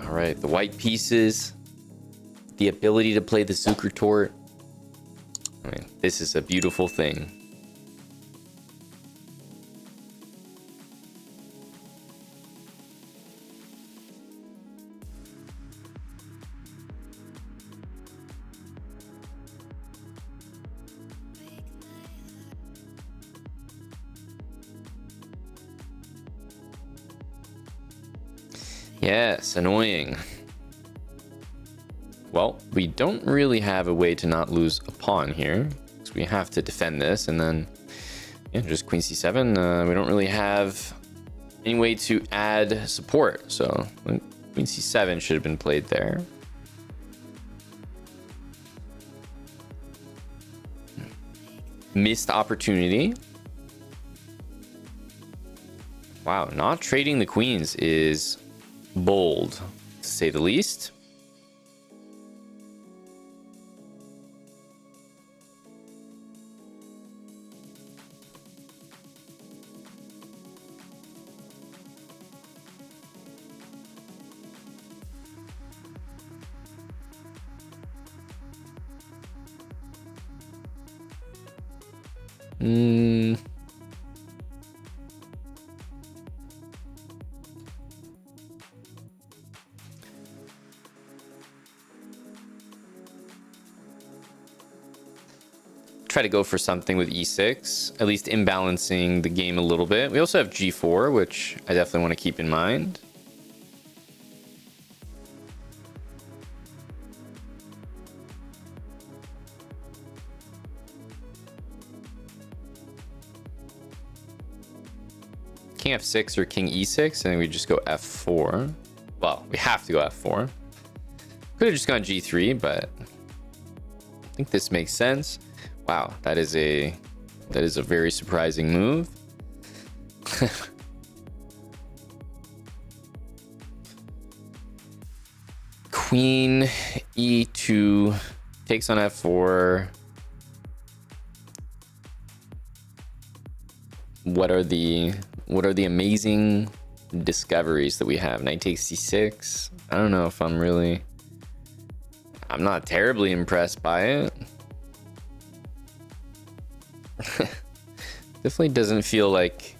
All right, the white pieces, the ability to play the Zukertort. I mean, this is a beautiful thing. Yes, annoying. Well, we don't really have a way to not lose a pawn here, because we have to defend this, and then yeah, just queen c7. We don't really have any way to add support, so queen c7 should have been played there. Missed opportunity. Wow, not trading the queens is bold, to say the least. Try to go for something with e6, at least imbalancing the game a little bit. We also have g4, which I definitely want to keep in mind. King f6 or king e6, and then we just go f4. Well, we have to go f4. Could have just gone g3, but I think this makes sense. Wow, that is a very surprising move. Queen e2 takes on f4. What are the amazing discoveries that we have? Knight takes c6. I don't know if I'm not terribly impressed by it. Definitely doesn't feel like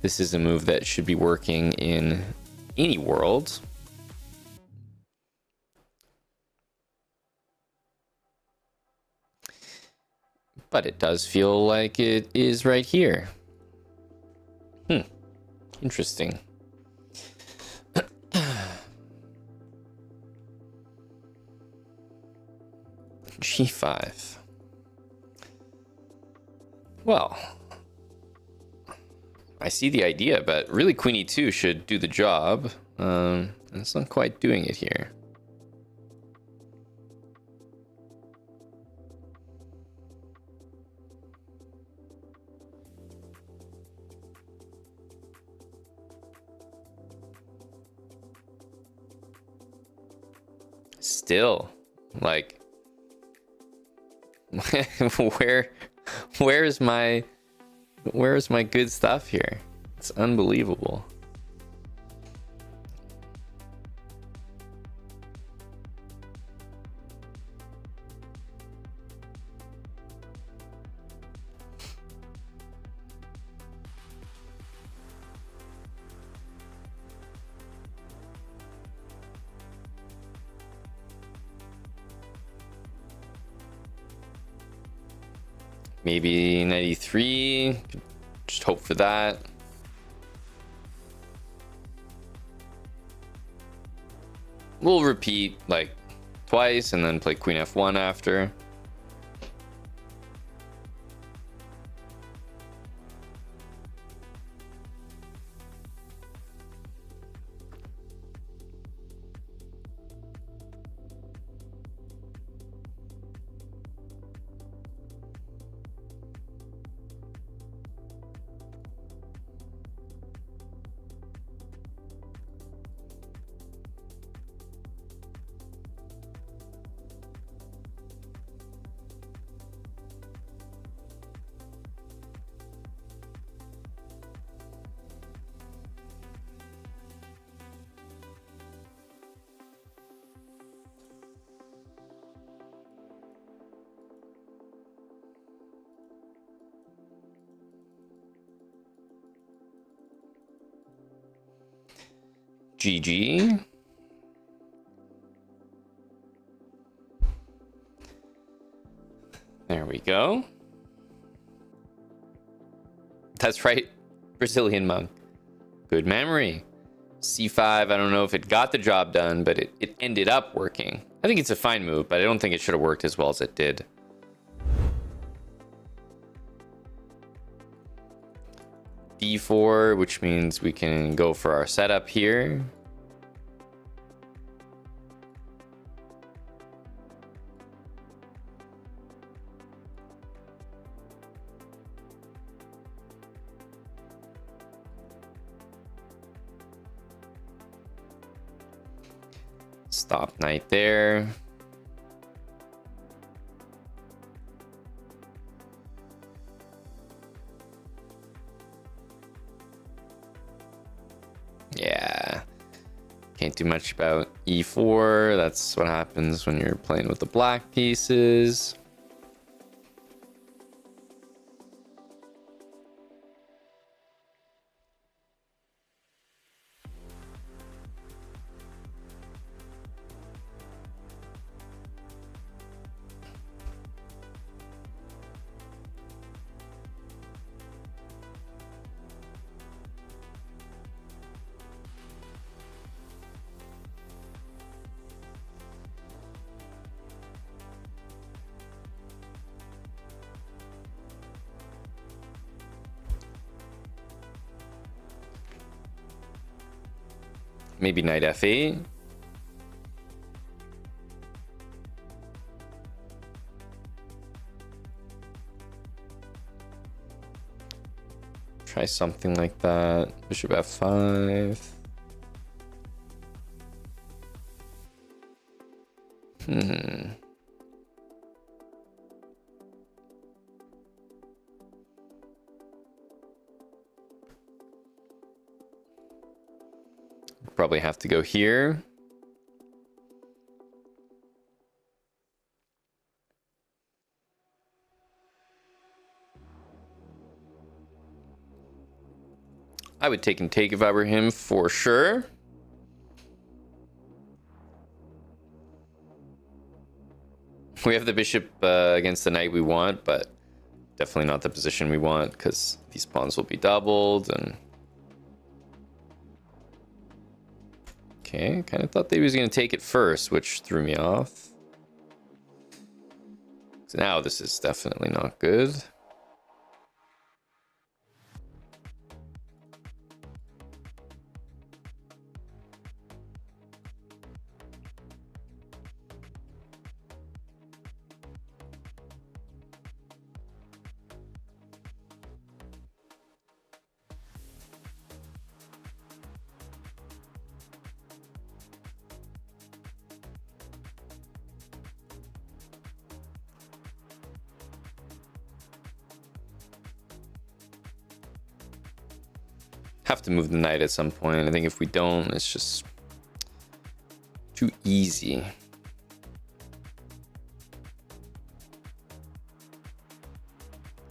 this is a move that should be working in any world. But it does feel like it is right here. Interesting. G5. Well, I see the idea, but really queen e2 should do the job. And it's not quite doing it here. Still, like, where's my good stuff here? It's unbelievable. Maybe 93. Just hope for that. We'll repeat like twice and then play queen f1 after. GG. There we go. That's right, Brazilian monk. Good memory. C5, I don't know if it got the job done, but it ended up working. I think it's a fine move, but I don't think it should have worked as well as it did. D4, which means we can go for our setup here. Stop knight there. Yeah. Can't do much about E4. That's what happens when you're playing with the black pieces. Maybe knight f8. Try something like that. Bishop f5. Probably have to go here. I would take and take if I were him for sure. We have the bishop against the knight we want, but definitely not the position we want because these pawns will be doubled and okay, kind of thought that he was going to take it first, which threw me off. So now this is definitely not good. Have to move the knight at some point. I think if we don't, it's just too easy.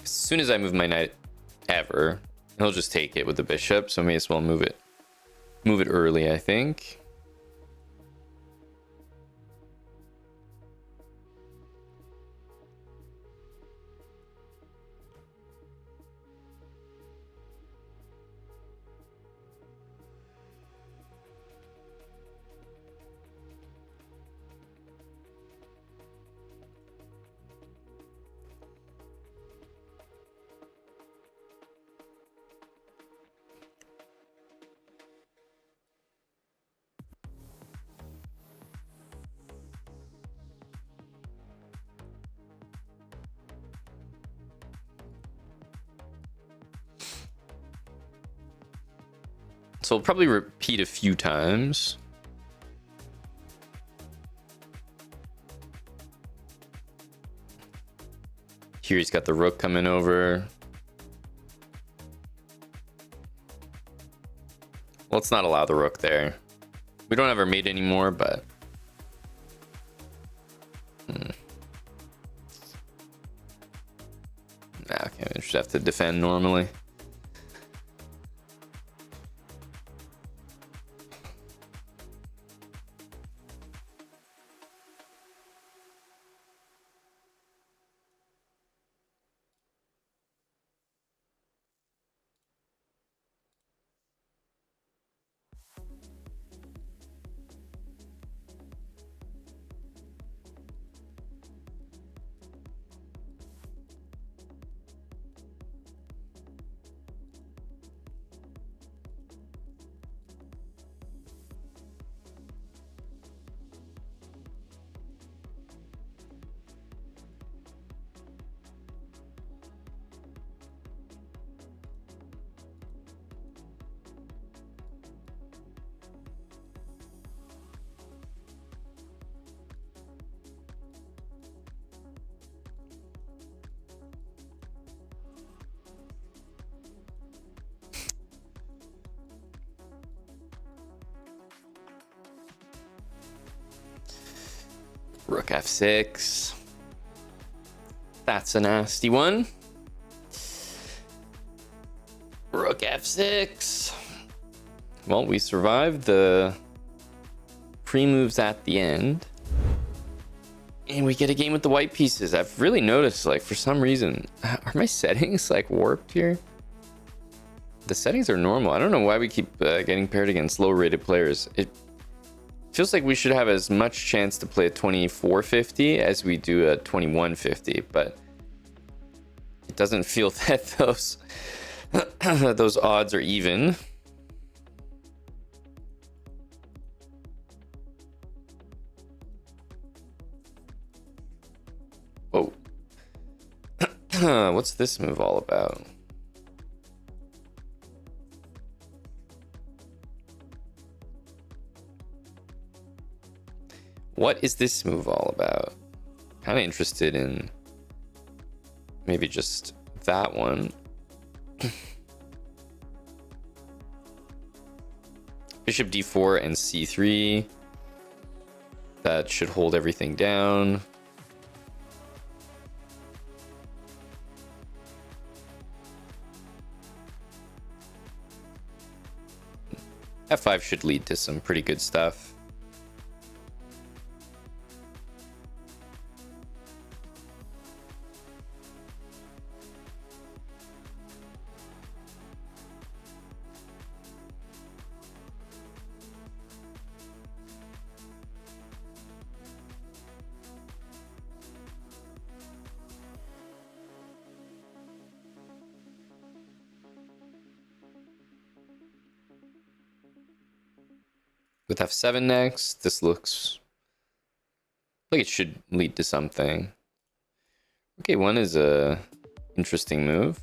As soon as I move my knight ever, he'll just take it with the bishop, so I may as well move it early, I think. So I'll probably repeat a few times. Here he's got the rook coming over. Let's not allow the rook there. We don't have our mate anymore, but okay, we just have to defend normally. Rook f6. That's a nasty one. Rook f6. Well, we survived the pre-moves at the end. And we get a game with the white pieces. I've really noticed, like, for some reason, are my settings, like, warped here? The settings are normal. I don't know why we keep getting paired against low-rated players. It feels like we should have as much chance to play a 2450 as we do a 2150, but it doesn't feel that those odds are even. Whoa. What's this move all about? What is this move all about? Kind of interested in maybe just that one. Bishop d4 and c3. That should hold everything down. f5 should lead to some pretty good stuff. With f7 next, this looks like it should lead to something. Okay, one is a interesting move.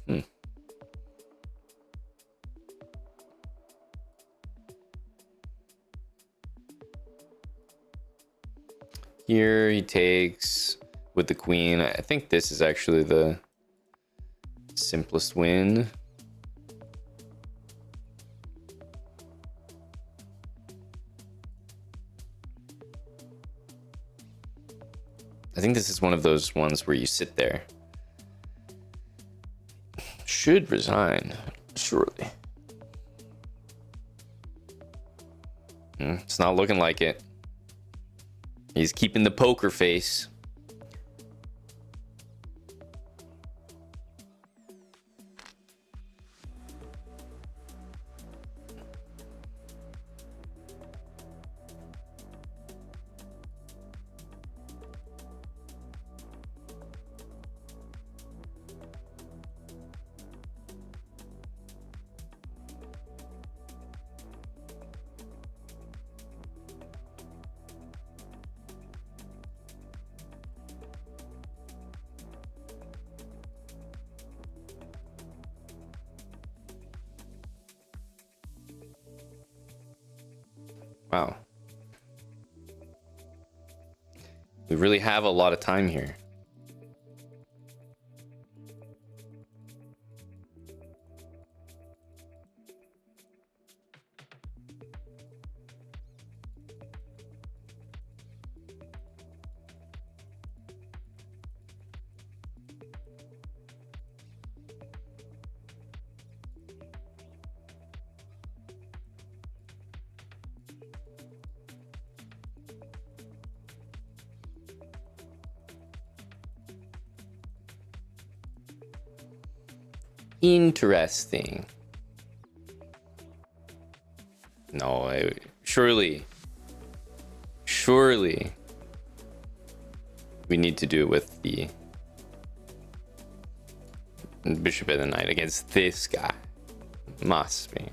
Here he takes with the queen. I think this is actually the simplest win. I think this is one of those ones where you sit there. Should resign, surely. It's not looking like it. He's keeping the poker face. Wow. We really have a lot of time here. Interesting. No, surely we need to do it with the bishop and the knight against this guy. Must be.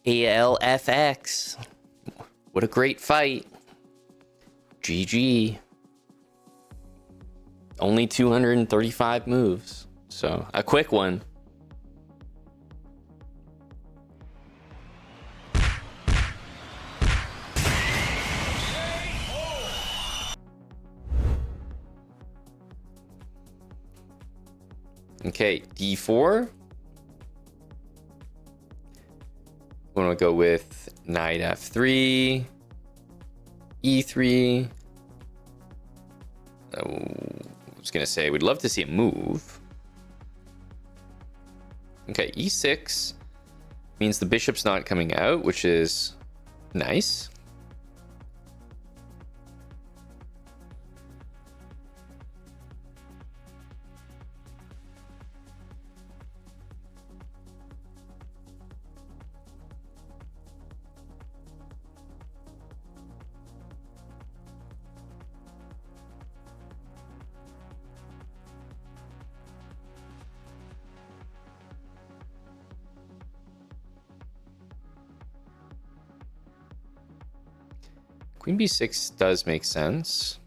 ALFX. What a great fight. GG. Only 235 moves. So a quick one. Okay, D4. We're gonna go with knight F3, E3. I was gonna say we'd love to see it move. Okay, E6 means the bishop's not coming out, which is nice. Queen b6 does make sense.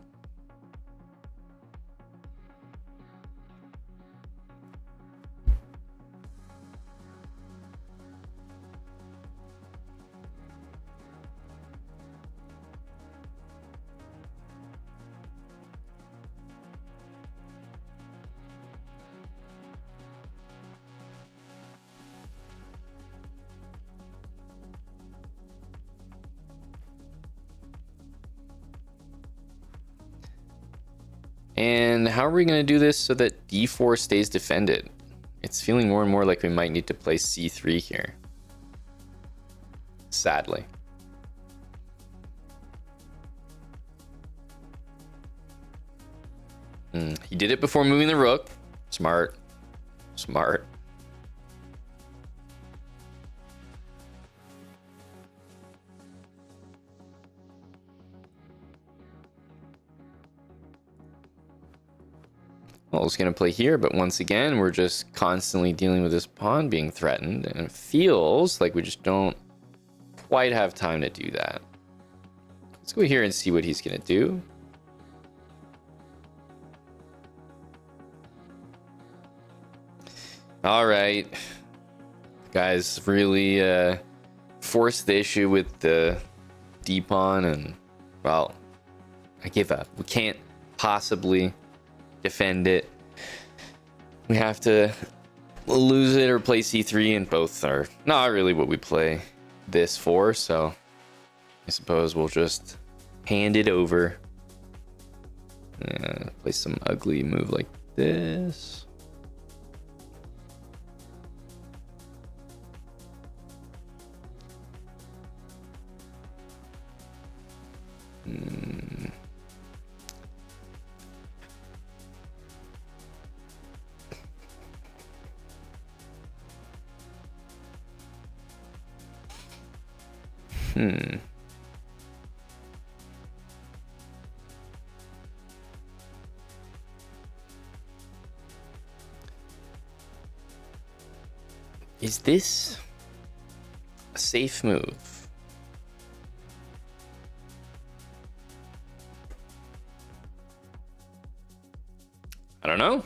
And how are we going to do this so that d4 stays defended? It's feeling more and more like we might need to play c3 here. Sadly. He did it before moving the rook. Smart. Smart. Well, I was going to play here, but once again, we're just constantly dealing with this pawn being threatened, and it feels like we just don't quite have time to do that. Let's go here and see what he's going to do. All right. Guys really forced the issue with the d-pawn, and, well, I give up. We can't possibly defend it. We have to lose it or play c3, and both are not really what we play this for, so I suppose we'll just hand it over. Play some ugly move like this. Is this a safe move? I don't know.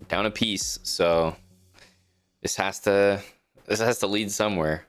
Down a piece, so this has to lead somewhere.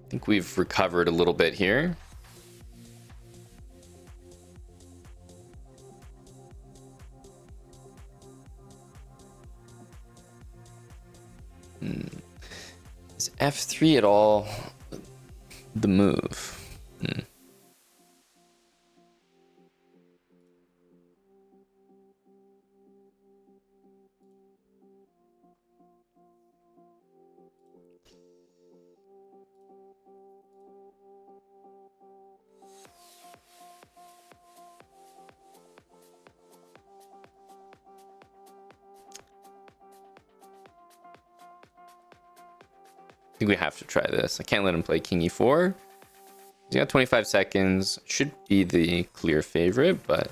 I think we've recovered a little bit here. Is f3 at all the move? I think we have to try this. I can't let him play king e4. He's got 25 seconds. Should be the clear favorite, but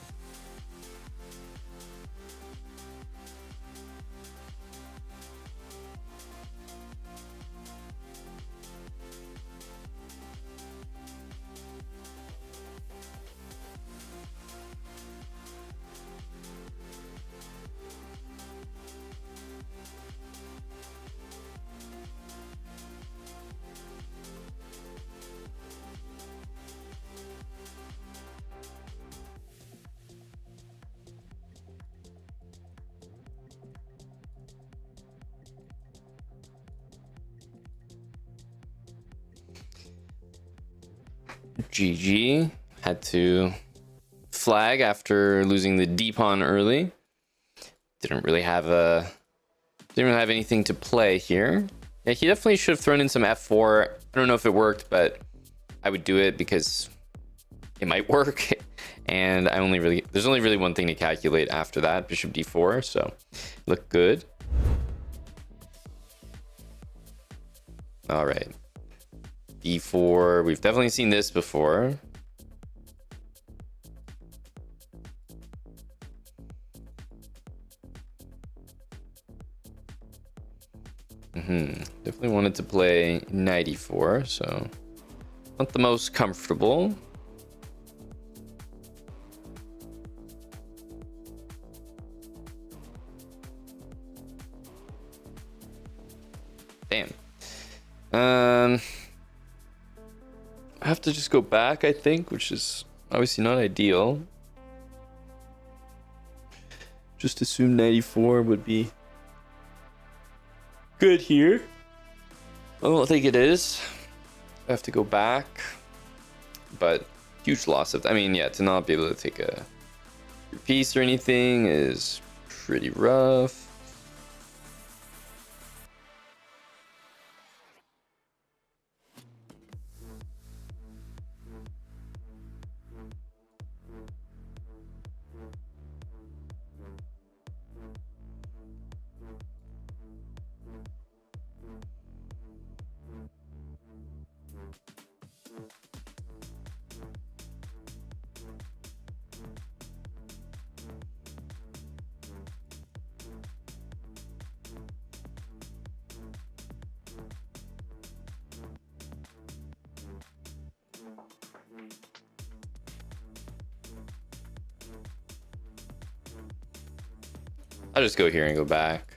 GG. Had to flag after losing the d pawn early. Didn't really have anything to play here. Yeah, he definitely should have thrown in some f4. I don't know if it worked, but I would do it because it might work. And there's only really one thing to calculate after that, bishop d4. So look good. All right. d4, we've definitely seen this before. Definitely wanted to play knight e4, so not the most comfortable. Damn. I have to just go back, I think, which is obviously not ideal. Just assume 94 would be good here. I don't think it is. I have to go back, but huge loss of, I mean, yeah, to not be able to take a piece or anything is pretty rough. I'll just go here and go back.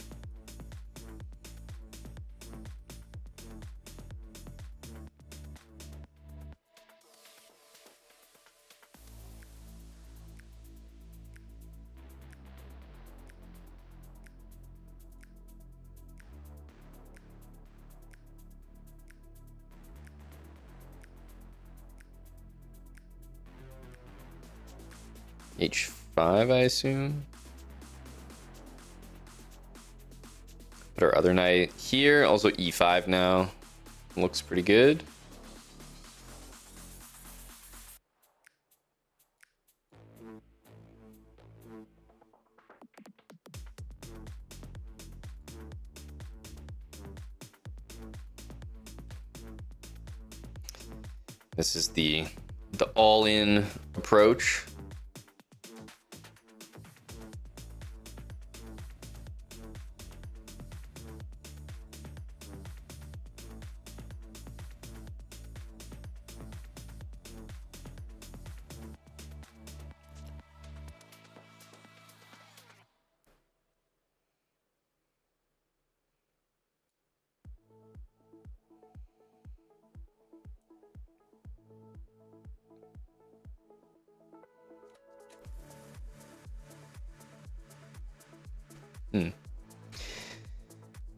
H5, I assume. Put our other knight here. Also E5 now. Looks pretty good. This is the all-in approach.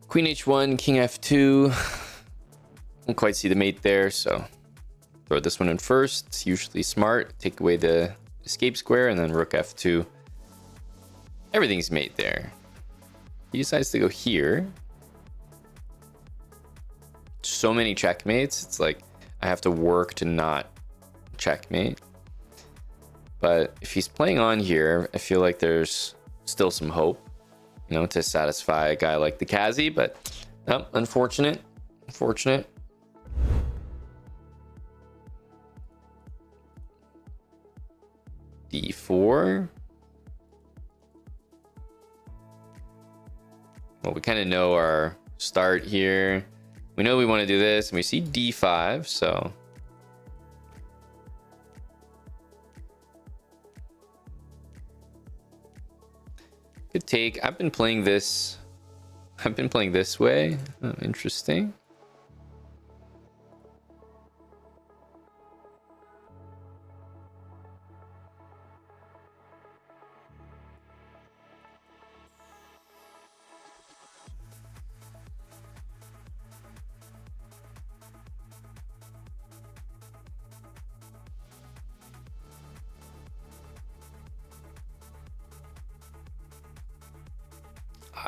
Queen h1, king f2. Don't quite see the mate there, so throw this one in first. It's usually smart. Take away the escape square, and then rook f2. Everything's mate there. He decides to go here. So many checkmates. It's like I have to work to not checkmate. But if he's playing on here, I feel like there's still some hope, you know, to satisfy a guy like the Kazi. But no, unfortunate. d4. Well, we kind of know our start here. We know we want to do this, and we see d5, so could take. I've been playing this way. Oh, interesting.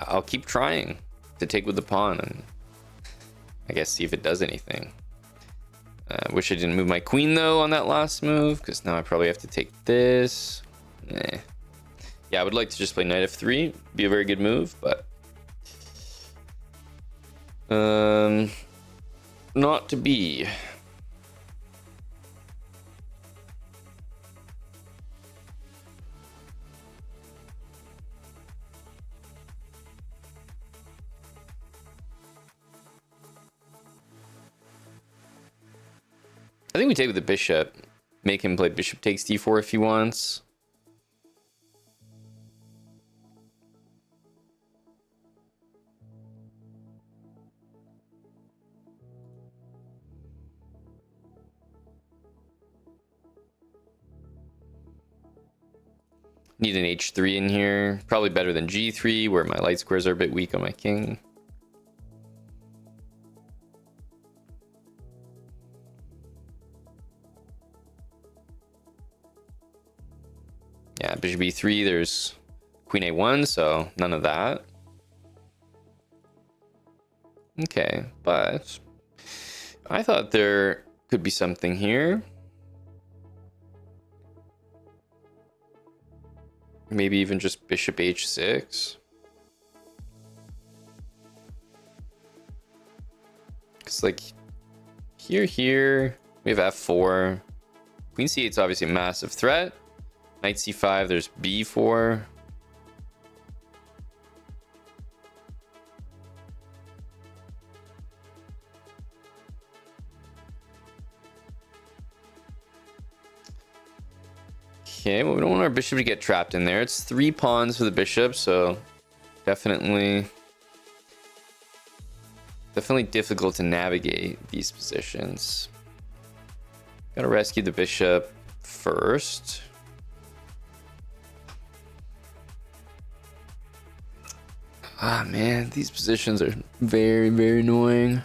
I'll keep trying to take with the pawn and I guess see if it does anything. Wish I didn't move my queen though on that last move, because now I probably have to take this. Yeah, I would like to just play knight f3. Be a very good move, but not to be. I think we take with the bishop. Make him play bishop takes d4 if he wants. Need an h3 in here. Probably better than g3, where my light squares are a bit weak on my king. Yeah, bishop e3, there's queen a1, so none of that. Okay, but I thought there could be something here. Maybe even just bishop h6. Because like here, we have f4. Queen c8 is obviously a massive threat. Knight c5, there's b4. Okay, well, we don't want our bishop to get trapped in there. It's 3 pawns for the bishop, so definitely difficult to navigate these positions. Gotta rescue the bishop first. Ah, man, these positions are very, very annoying.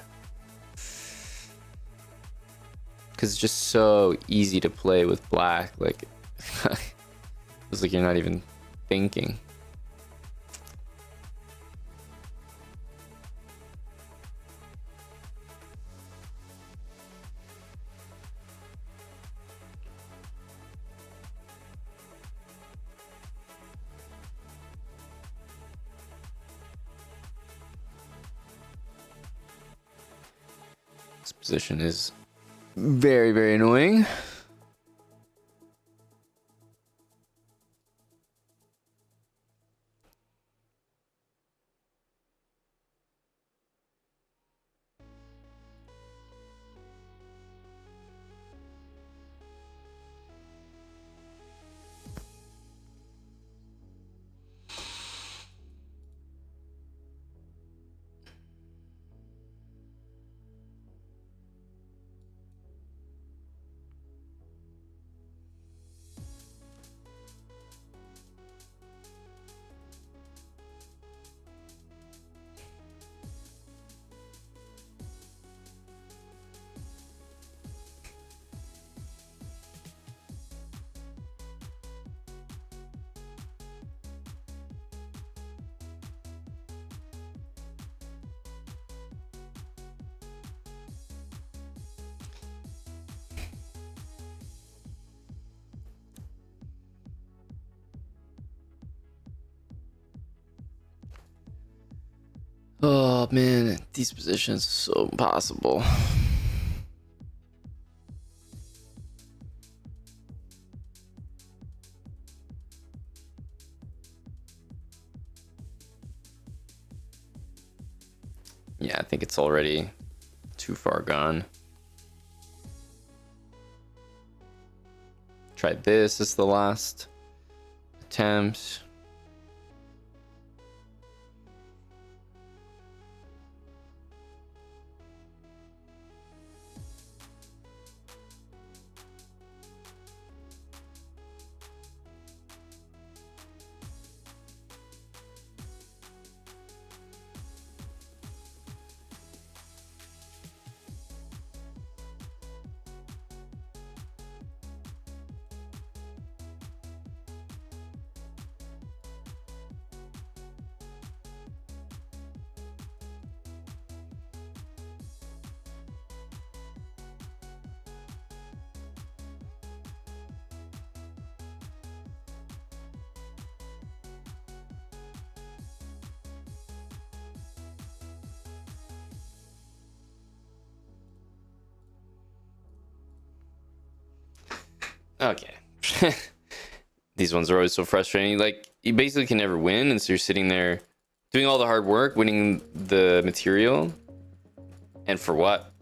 Because it's just so easy to play with black. Like, it's like you're not even thinking. This position is very, very annoying. Oh man, these positions are so impossible. Yeah, I think it's already too far gone. Try this as the last attempt. Okay. These ones are always so frustrating. Like, you basically can never win, and so you're sitting there doing all the hard work, winning the material. And for what?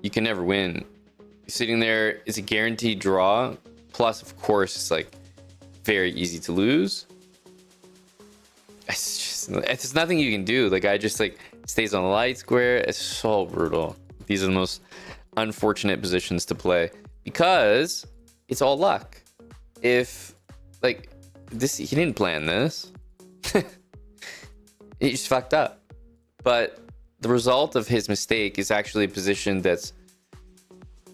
You can never win. You're sitting there, it's a guaranteed draw. Plus, of course, it's like very easy to lose. It's nothing you can do. The guy just like stays on the light square. It's so brutal. These are the most unfortunate positions to play because it's all luck. If like this, he didn't plan this. He just fucked up. But the result of his mistake is actually a position that's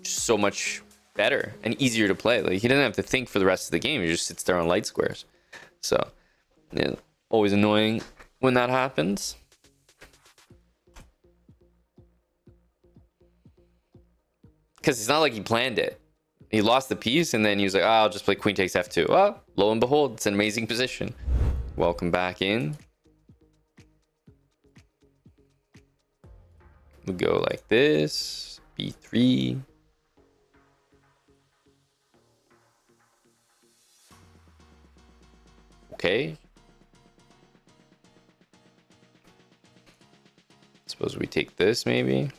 so much better and easier to play. Like, he doesn't have to think for the rest of the game. He just sits there on light squares. So, yeah, always annoying when that happens. Because it's not like he planned it. He lost the piece and then he was like, oh, I'll just play queen takes f2. Well, lo and behold, it's an amazing position. Welcome back in. We go like this. b3. Okay. Suppose we take this maybe.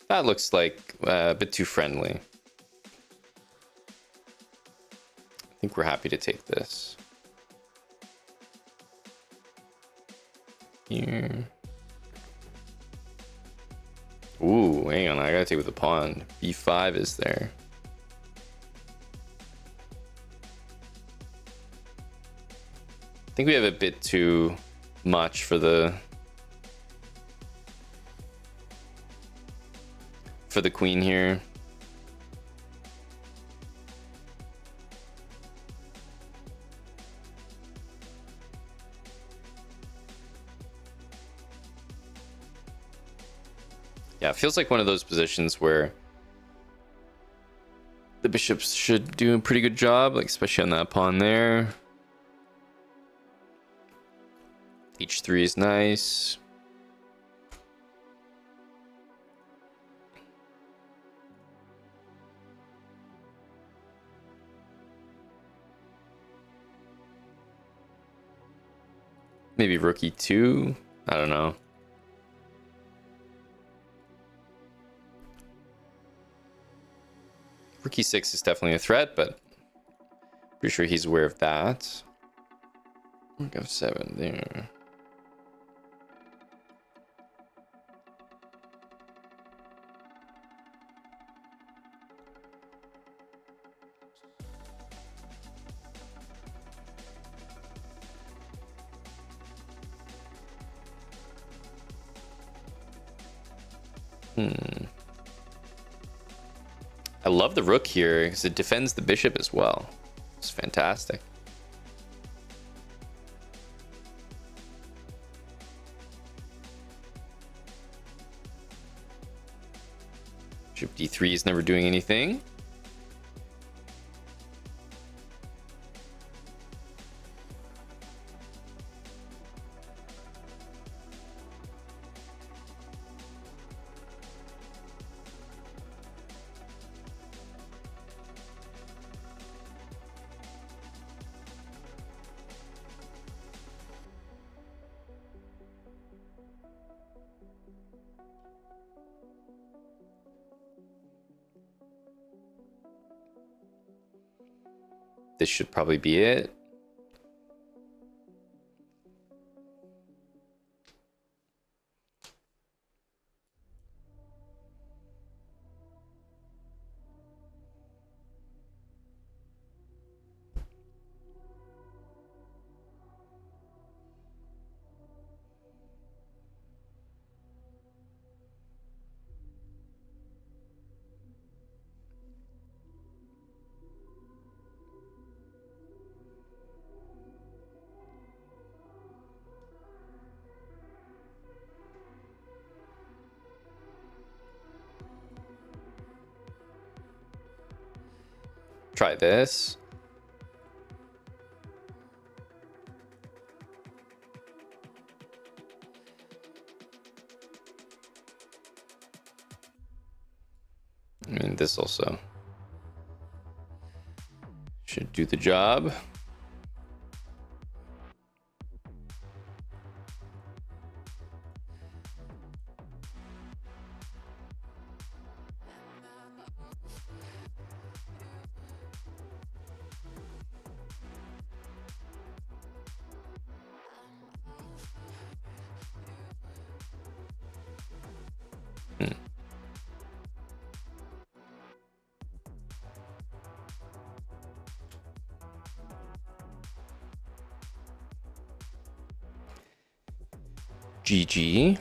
That looks like a bit too friendly. I think we're happy to take this. Here. Ooh, hang on, I gotta take with the pawn. b5 is there. I think we have a bit too much for the queen here. Yeah, it feels like one of those positions where the bishops should do a pretty good job, like especially on that pawn there. h3 is nice. Maybe rook e2. I don't know. Rook e6 is definitely a threat, but pretty sure he's aware of that. Rook f7 there. I love the rook here because it defends the bishop as well. It's fantastic. Bishop d3 is never doing anything. This should probably be it. Try this. I mean, this also should do the job. GG.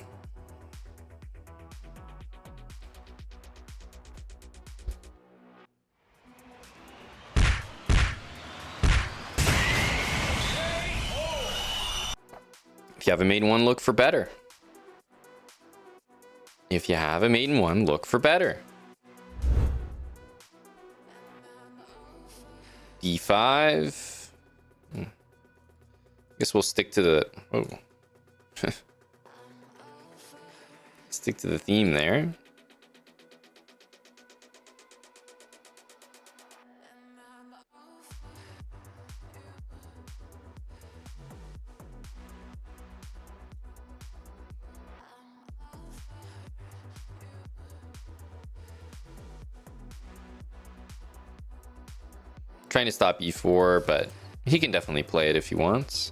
If you have a mate in one, look for better. If you have a mate in one, look for better. D5. Guess we'll stick to the... Oh. Stick to the theme there. Trying to stop e4, but he can definitely play it if he wants.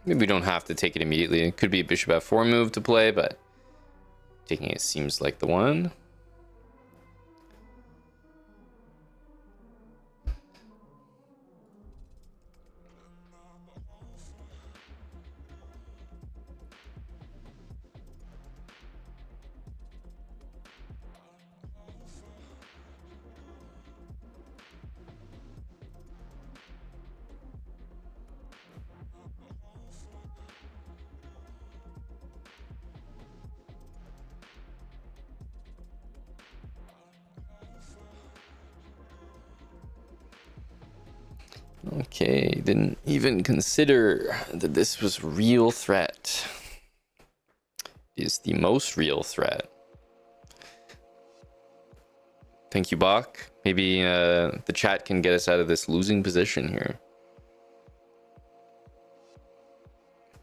Maybe we don't have to take it immediately. It could be a bishop f4 move to play, but taking it seems like the one. Okay, didn't even consider that this was a real threat. Is the most real threat. Thank you, Bach. Maybe the chat can get us out of this losing position here.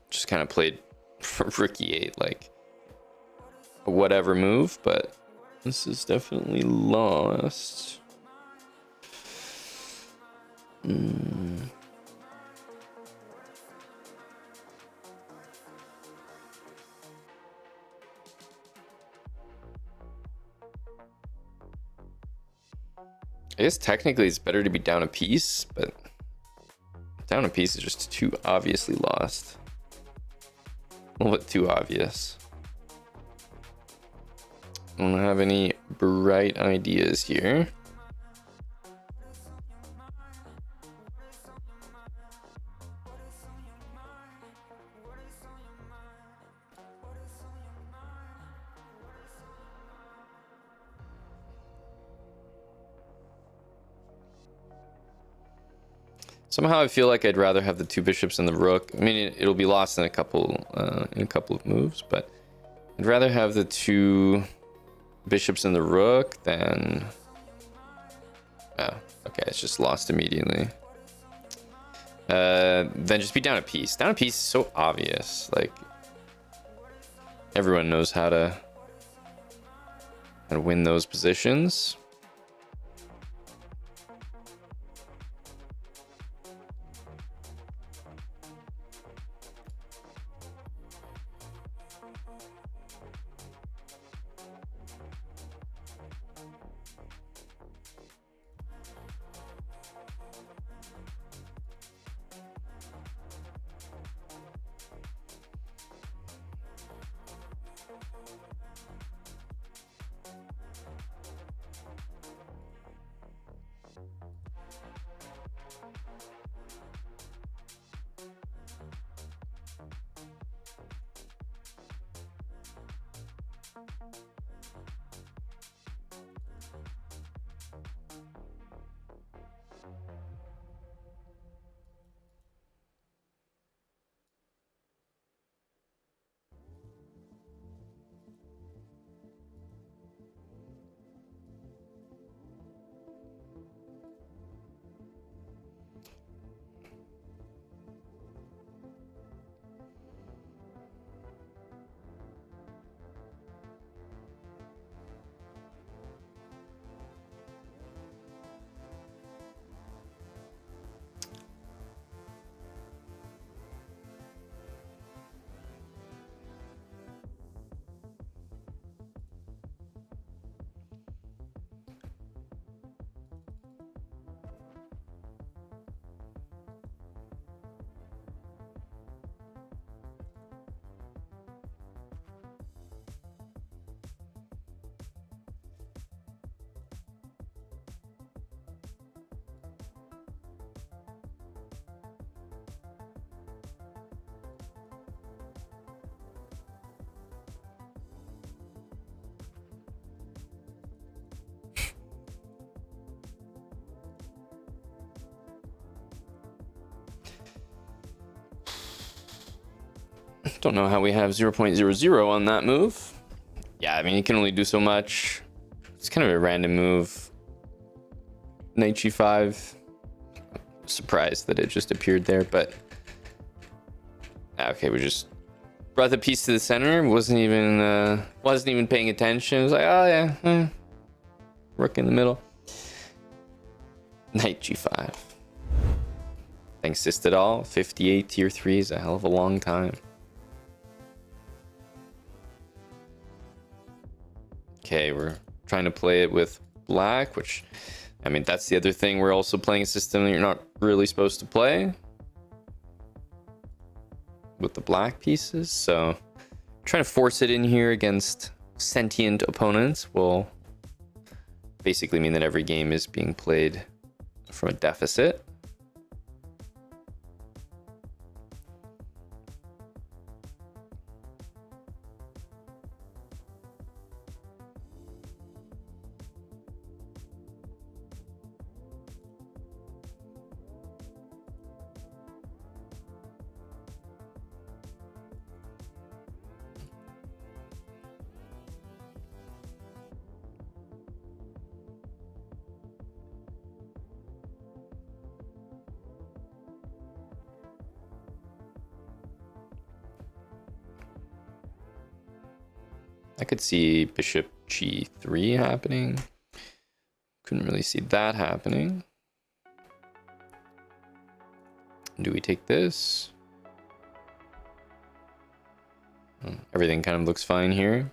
Just kind of played Rook E8, like a whatever move, but this is definitely lost. I guess technically it's better to be down a piece, but down a piece is just too obviously lost. A little bit too obvious. I don't have any bright ideas here. Somehow I feel like I'd rather have the two bishops and the rook. I mean, it'll be lost in a couple of moves, but I'd rather have the two bishops and the rook than... Oh, okay, it's just lost immediately. Then just be down a piece. Down a piece is so obvious. Like, everyone knows how to win those positions. Don't know how we have 0.00 on that move. Yeah, I mean, you can only do so much. It's kind of a random move. Knight g5. Surprised that it just appeared there, but... Okay, we just brought the piece to the center. Wasn't even paying attention. It was like, oh yeah, rook in the middle. Knight g5. Thanks, Sistadal. 58 tier 3 is a hell of a long time. Okay, we're trying to play it with black, which, I mean, that's the other thing. We're also playing a system that you're not really supposed to play with the black pieces. So trying to force it in here against sentient opponents will basically mean that every game is being played from a deficit. I could see bishop g3 happening. Couldn't really see that happening. Do we take this? Everything kind of looks fine here.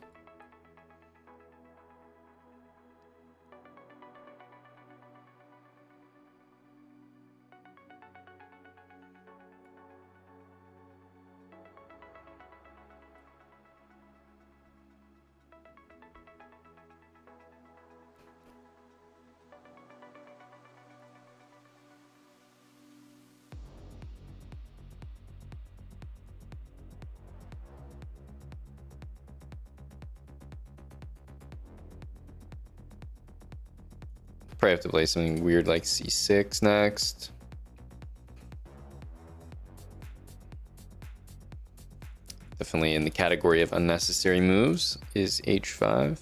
Probably have to play something weird like c6 next. Definitely in the category of unnecessary moves is h5.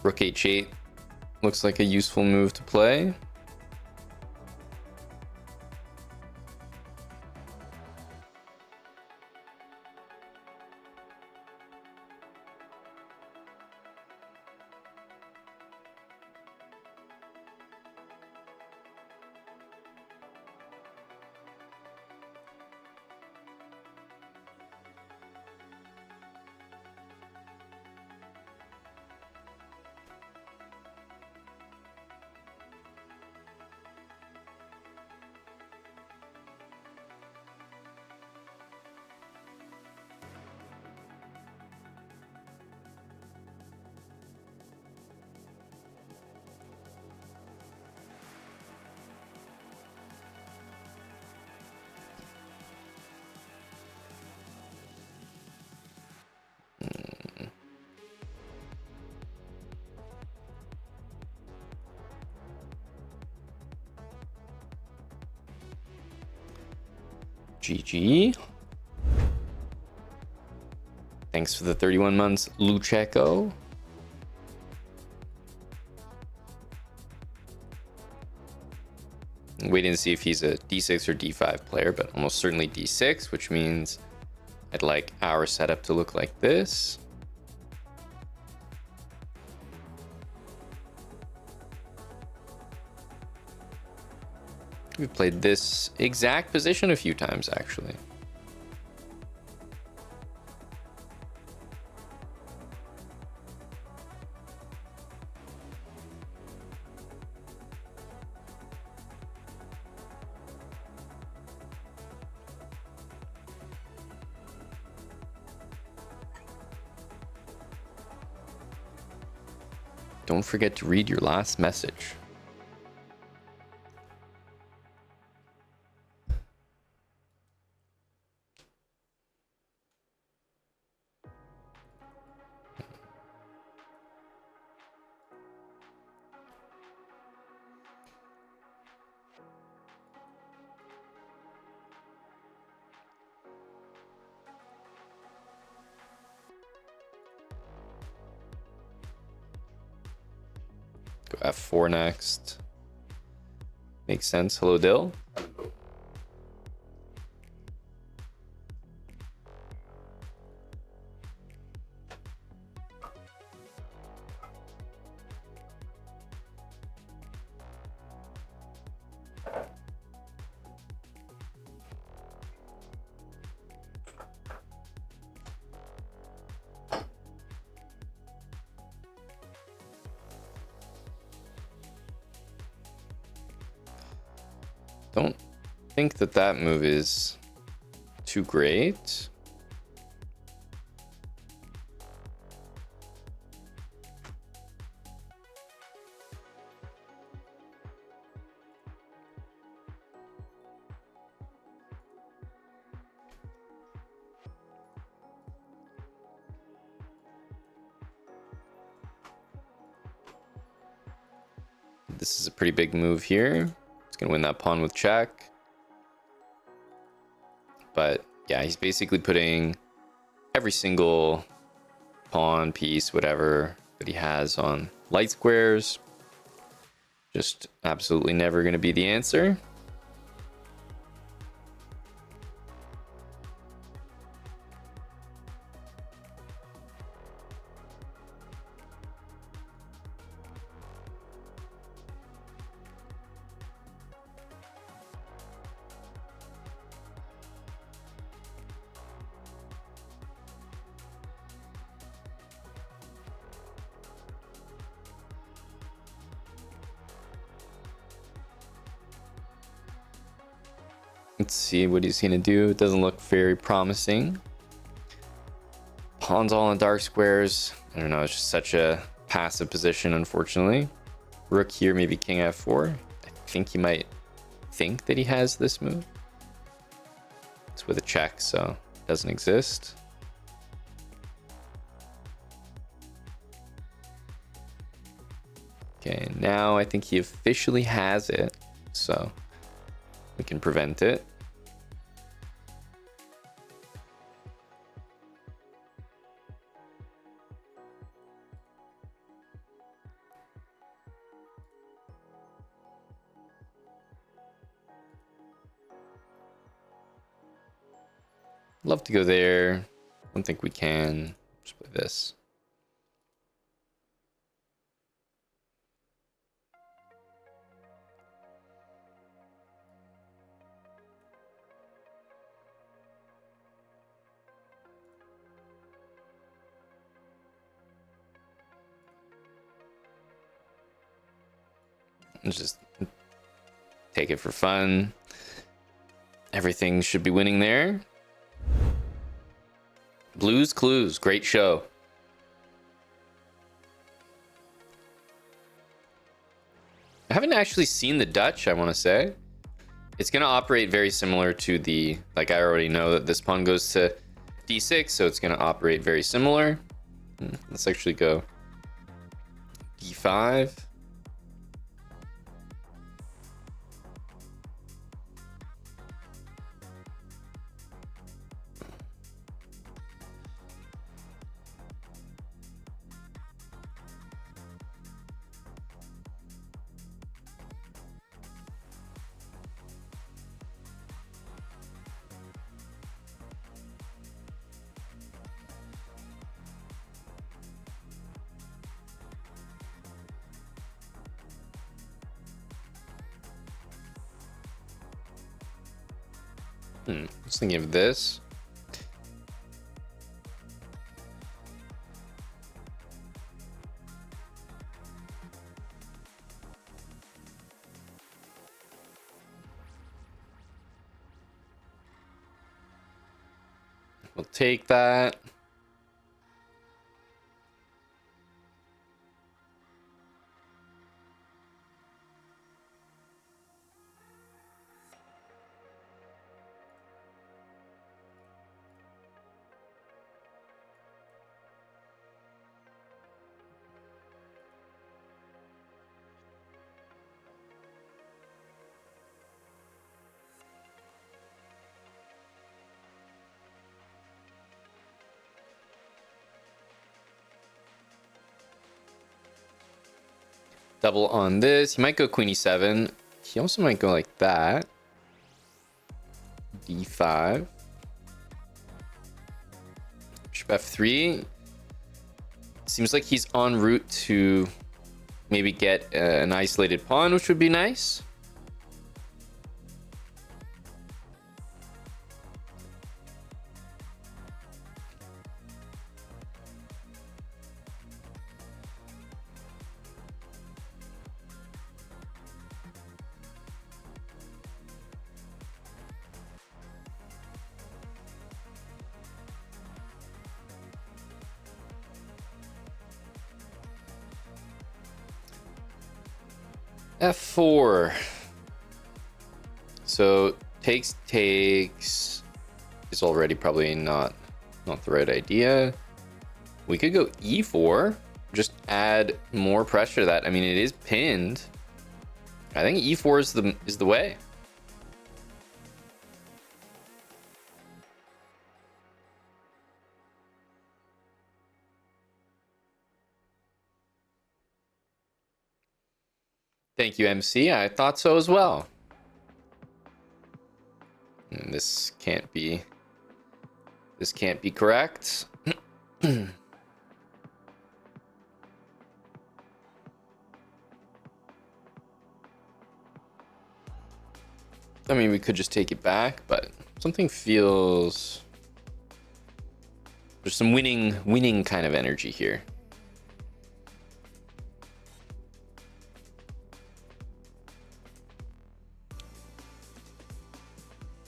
Rook h8 looks like a useful move to play. GG. Thanks for the 31 months, Lucheco. Waiting to see if he's a d6 or d5 player, but almost certainly d6, which means I'd like our setup to look like this. We've played this exact position a few times, actually. Don't forget to read your last message. Go f4 next. Makes sense. Hello, Dill. Don't think that that move is too great. This is a pretty big move here. He's gonna win that pawn with check. But yeah, he's basically putting every single pawn, piece, whatever that he has on light squares. Just absolutely never gonna be the answer. Let's see what he's gonna do. It doesn't look very promising. Pawns all in dark squares. I don't know, it's just such a passive position, unfortunately. Rook here, maybe king f4. I think he might think that he has this move. It's with a check, so it doesn't exist. Okay, now I think he officially has it, so we can prevent it. Love to go there. Don't think we can. Just play this. Let's just take it for fun. Everything should be winning there. Blues Clues, great show. I haven't actually seen the Dutch, I want to say. It's going to operate very similar to the, like I already know that this pawn goes to d6, so it's going to operate very similar. Let's actually go d5. I was thinking of this. We'll take that. Double on this. He might go queen e7. He also might go like that. d5. Bishop f3. Seems like he's en route to maybe get an isolated pawn, which would be nice. f4. So takes is already probably not the right idea. We could go e4, just add more pressure to that. I mean, it is pinned, I think e4 is the way. Thank you, MC. I thought so as well. And this can't be correct. I mean, we could just take it back, but something feels there's some winning kind of energy here.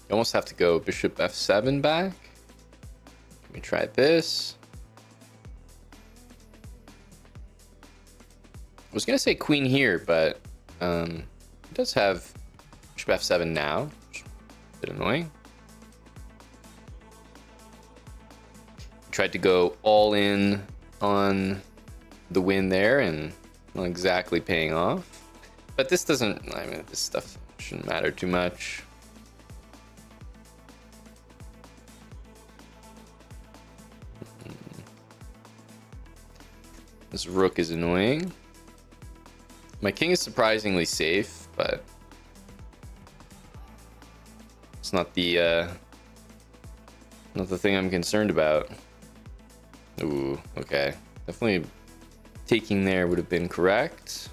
You almost have to go bishop f7 back. Let me try this. I was gonna say queen here, but it does have bishop f7 now, which is a bit annoying. Tried to go all in on the win there and not exactly paying off. But this doesn't, I mean, this stuff shouldn't matter too much. This rook is annoying. My king is surprisingly safe, but it's not the thing I'm concerned about. Ooh, okay. Definitely taking there would have been correct.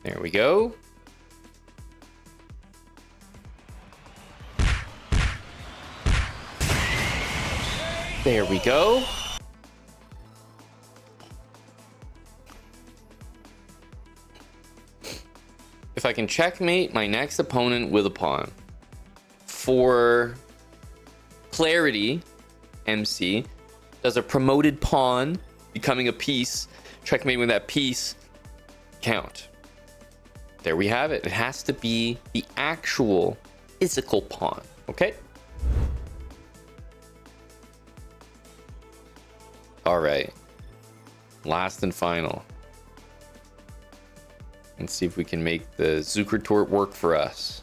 There we go. There we go. If I can checkmate my next opponent with a pawn, for clarity, MC, does a promoted pawn becoming a piece, checkmate with that piece, count? There we have it. It has to be the actual physical pawn, okay? All right, last and final. Let's see if we can make the Zukertort work for us.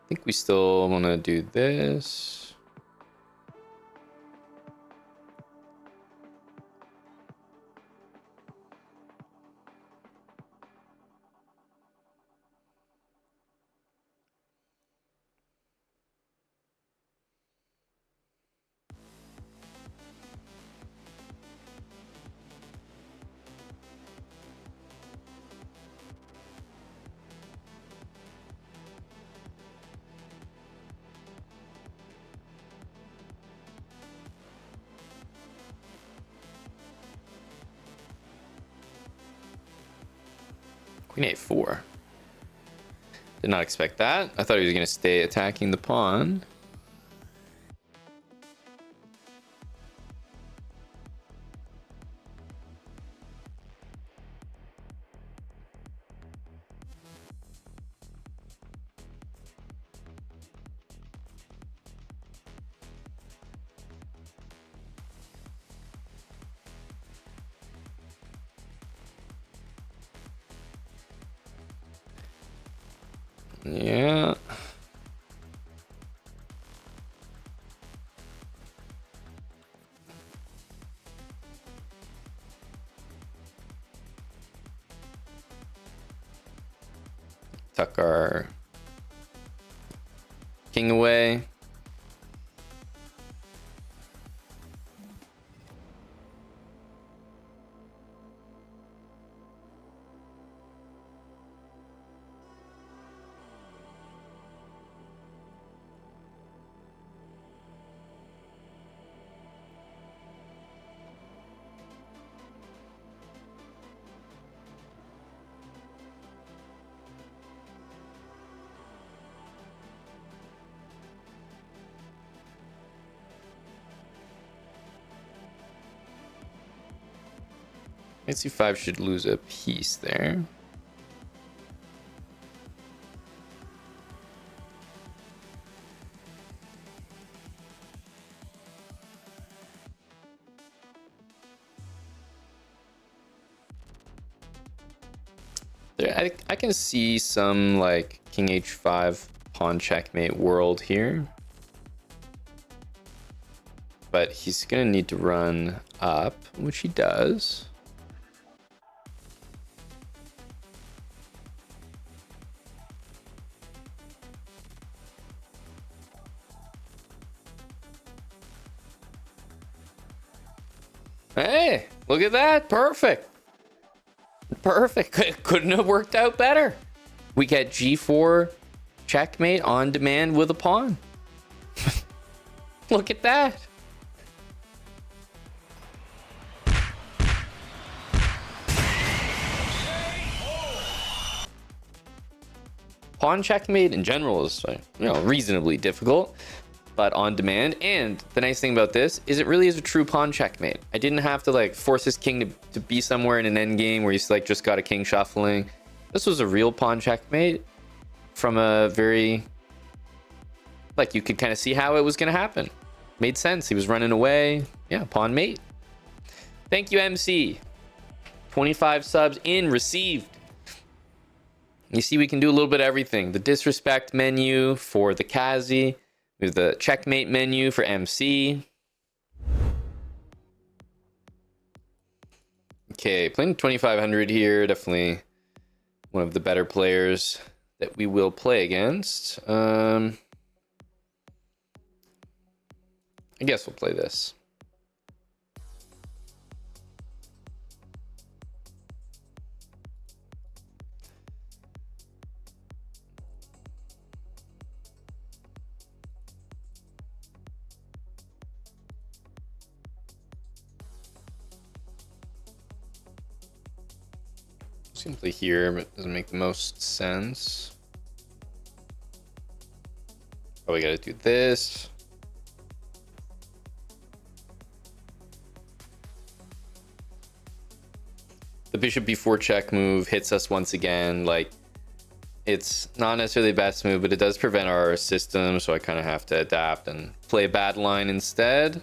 I think we still want to do this. Queen a4. Did not expect that. I thought he was going to stay attacking the pawn. Yeah. tuck our king away. Knight c5 should lose a piece there. I can see some like king h5 pawn checkmate world here, but he's gonna need to run up, which he does. Hey, look at that. Perfect. Perfect. Couldn't have worked out better. We get g4 checkmate on demand with a pawn. Look at that. Pawn checkmate in general is, reasonably difficult, but on demand. And the nice thing about this is it really is a true pawn checkmate. I didn't have to like force his king to be somewhere in an endgame where he's like just got a king shuffling. This was a real pawn checkmate from a very, like, you could kind of see how it was going to happen. Made sense. He was running away. Yeah, pawn mate. Thank you, MC. 25 subs in, received. You see, we can do a little bit of everything. The disrespect menu for the Kazi. We have the checkmate menu for MC. Okay, playing 2500 here. Definitely one of the better players that we will play against. I guess we'll play this. Simply here, but it doesn't make the most sense. Probably got to do this. The bishop b4 check move hits us once again. Like, it's not necessarily the best move, but it does prevent our system, so I kind of have to adapt and play a bad line instead.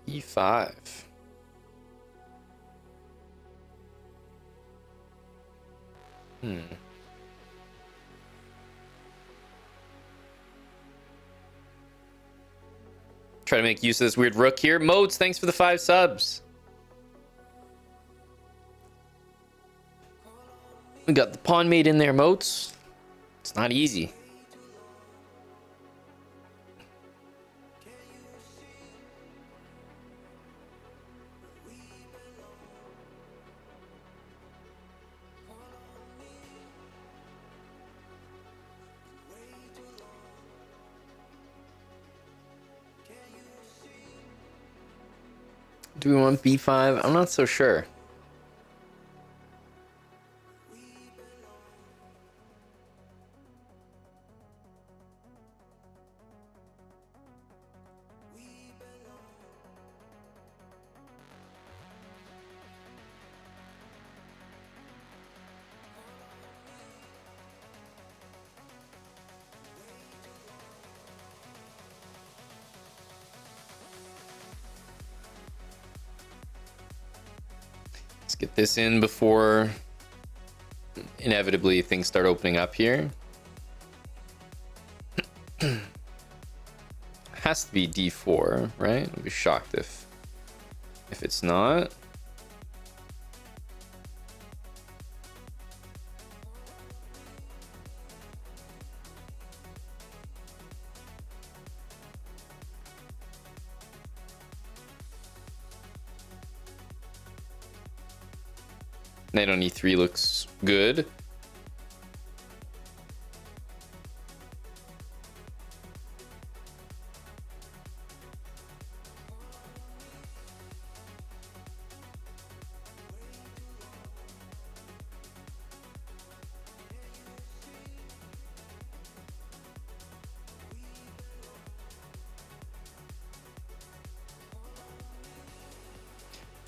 E5. Try to make use of this weird rook here. Modes, thanks for the 5 subs. We got the pawn mate in there, Motes. It's not easy. Do we want b5? I'm not so sure. Let's get this in before inevitably things start opening up here. Has to be d4, right? I'd be shocked if it's not. Knight on e3 looks good.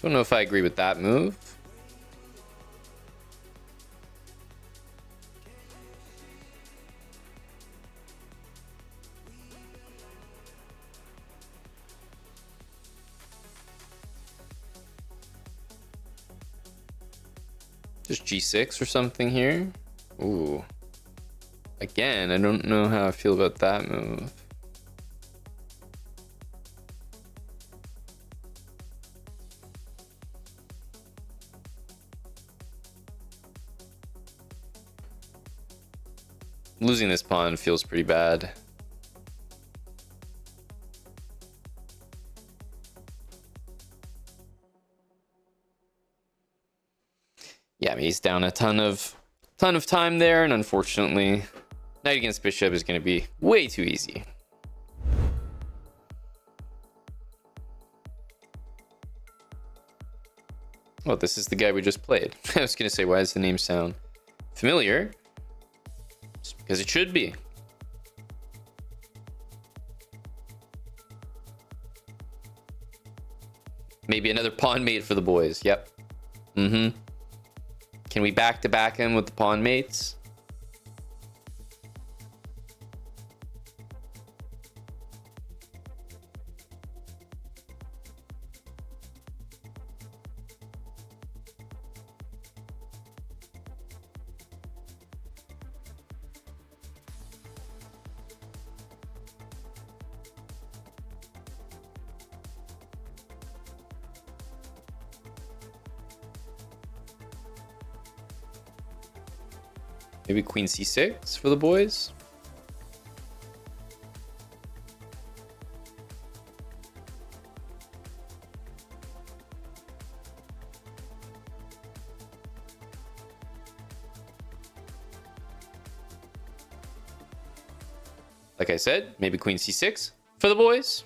Don't know if I agree with that move. Just g6 or something here. Ooh. Again, I don't know how I feel about that move. Losing this pawn feels pretty bad. Yeah, I mean, he's down a ton of time there, and unfortunately, knight against bishop is going to be way too easy. Oh, this is the guy we just played. I was going to say, why does the name sound familiar? It's because it should be. Maybe another pawn mate for the boys. Yep. Can we back-to-back him with the pawn mates? Maybe queen c6 for the boys. Like I said, maybe queen c6 for the boys.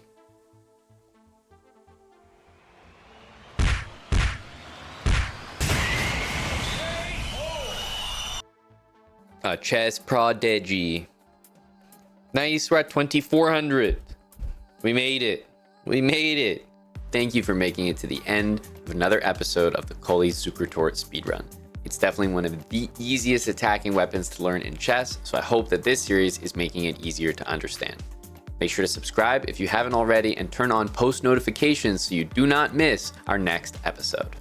Chess prodigy. Nice, we're at 2400. We made it. We made it. Thank you for making it to the end of another episode of the Colle Zukertort speedrun. It's definitely one of the easiest attacking weapons to learn in chess, so I hope that this series is making it easier to understand. Make sure to subscribe if you haven't already and turn on post notifications so you do not miss our next episode.